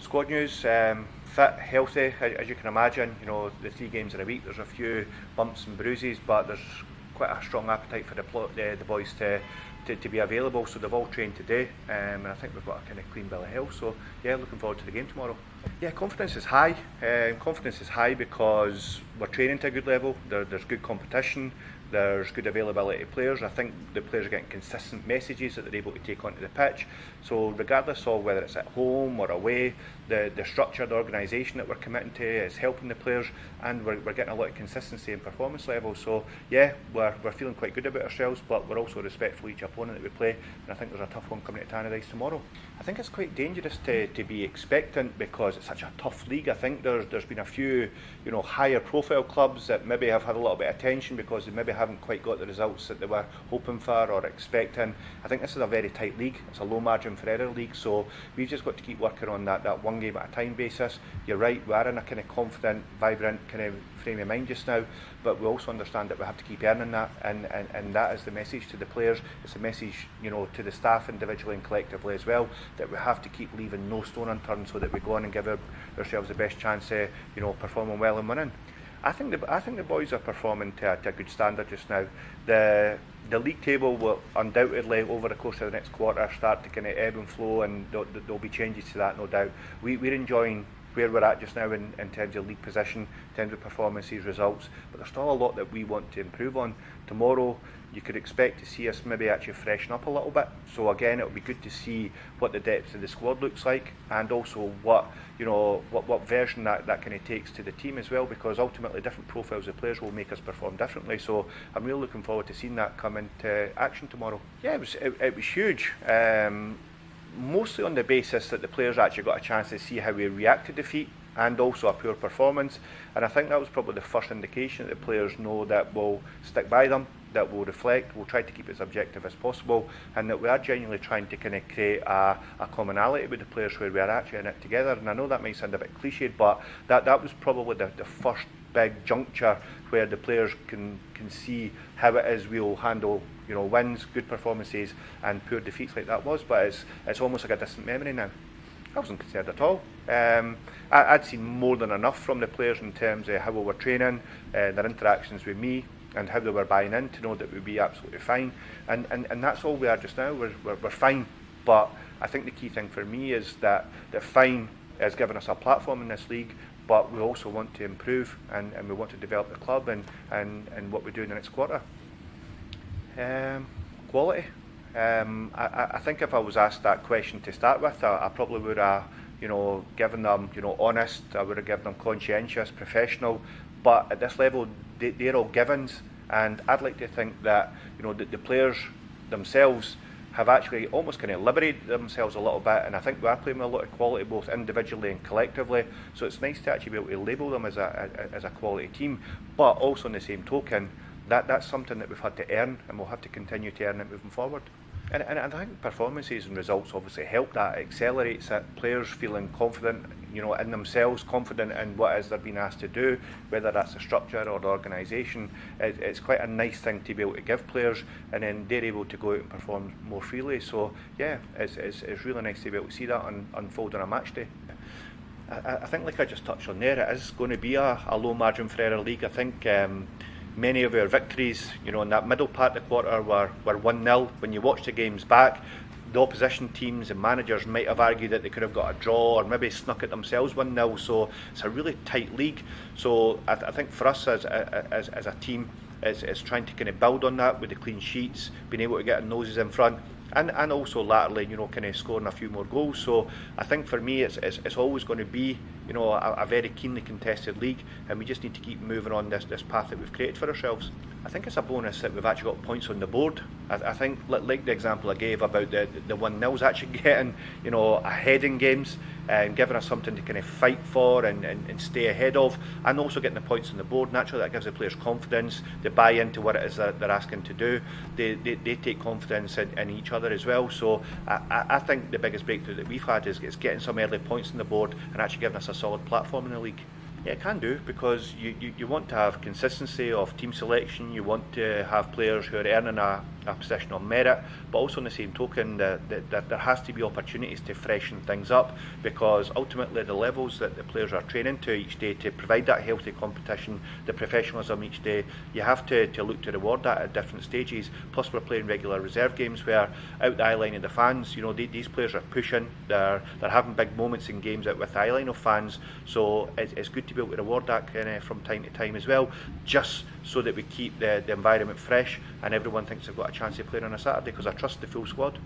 Squad news, fit, healthy, as you can imagine. You know, the 3 games in a week, there's a few bumps and bruises, but there's quite a strong appetite for the boys to be available, so they've all trained today, and I think we've got a kind of clean bill of health, so yeah, looking forward to the game tomorrow. Yeah, confidence is high. Confidence is high because we're training to a good level, there's good competition, there's good availability of players. I think the players are getting consistent messages that they're able to take onto the pitch, so regardless of whether it's at home or away, the structure, the organisation that we're committing to is helping the players, and we're getting a lot of consistency in performance levels. So yeah, we're feeling quite good about ourselves, but we're also respectful of each opponent that we play, and I think there's a tough one coming to Tannadice tomorrow. I think it's quite dangerous to be expectant because it's such a tough league. I think there's been a few, you know, higher profile clubs that maybe have had a little bit of attention because they maybe haven't quite got the results that they were hoping for or expecting. I think this is a very tight league. It's a low margin for error league, so we've just got to keep working on that one game at a time basis. You're right, we are in a kind of confident, vibrant kind of frame of mind just now, but we also understand that we have to keep earning that, and that is the message to the players. It's a message, you know, to the staff individually and collectively as well, that we have to keep leaving no stone unturned so that we go on and give ourselves the best chance of, you know, performing well and winning. I think the boys are performing to a good standard just now. The league table will undoubtedly over the course of the next quarter start to kind of ebb and flow, and there'll be changes to that, no doubt. We're enjoying where we're at just now in terms of league position, in terms of performances, results, but there's still a lot that we want to improve on. Tomorrow you could expect to see us maybe actually freshen up a little bit, so again it'll be good to see what the depth of the squad looks like, and also what version that kind of takes to the team as well, because ultimately different profiles of players will make us perform differently. So I'm really looking forward to seeing that come into action tomorrow. Yeah, it was huge. Mostly on the basis that the players actually got a chance to see how we react to defeat and also a poor performance, and I think that was probably the first indication that the players know that we'll stick by them, that we'll reflect, we'll try to keep it as objective as possible, and that we are genuinely trying to kind of create a commonality with the players where we are actually in it together. And I know that might sound a bit cliched, but that was probably the first big juncture where the players can see how it is we'll handle, you know, wins, good performances and poor defeats like that was. But it's almost like a distant memory now. I wasn't concerned at all. I'd seen more than enough from the players in terms of how we were training, their interactions with me, and how they were buying in to know that we'd be absolutely fine. And that's all we are just now. We're fine. But I think the key thing for me is that fine has given us a platform in this league, but we also want to improve, and we want to develop the club and what we do in the next quarter. Quality. I think if I was asked that question to start with, I probably would have, you know, given them, you know, honest. I would have given them conscientious, professional. But at this level, they're all givens, and I'd like to think that, you know, the players themselves have actually almost kind of liberated themselves a little bit, and I think we are playing with a lot of quality both individually and collectively. So it's nice to actually be able to label them as a quality team, but also on the same token, that's something that we've had to earn, and we'll have to continue to earn it moving forward. And I think performances and results obviously help that, accelerates it, players feeling confident, you know, in themselves, confident in what it is they're being asked to do, whether that's the structure or the organisation. It's quite a nice thing to be able to give players, and then they're able to go out and perform more freely. So yeah, it's really nice to be able to see that unfold on a match day. I think, like I just touched on there, it is going to be a low margin for error league. I think many of our victories, you know, in that middle part of the quarter were 1-0. When you watch the games back, the opposition teams and managers might have argued that they could have got a draw or maybe snuck it themselves 1-0. So it's a really tight league. So I think for us as a team, it's trying to kind of build on that with the clean sheets, being able to get our noses in front, and also laterally, you know, kind of scoring a few more goals. So I think for me, it's always going to be, you know, a very keenly contested league, and we just need to keep moving on this path that we've created for ourselves. I think it's a bonus that we've actually got points on the board. I think, like the example I gave about the 1-0's actually getting, you know, ahead in games and giving us something to kind of fight for and stay ahead of, and also getting the points on the board. Naturally, that gives the players confidence. They buy into what it is that they're asking to do. They take confidence in each other as well. So I think the biggest breakthrough that we've had is getting some early points on the board and actually giving us a solid platform in the league. Yeah, it can do, because you want to have consistency of team selection. You want to have players who are earning a a position of merit, but also on the same token that there has to be opportunities to freshen things up, because ultimately the levels that the players are training to each day to provide that healthy competition, the professionalism each day, you have to look to reward that at different stages. Plus we're playing regular reserve games where out the eye line of the fans, you know, these players are pushing, they're having big moments in games out with the eye line of fans, so it's good to be able to reward that from time to time as well, just so that we keep the environment fresh and everyone thinks they've got a chance of playing on a Saturday, because I trust the full squad.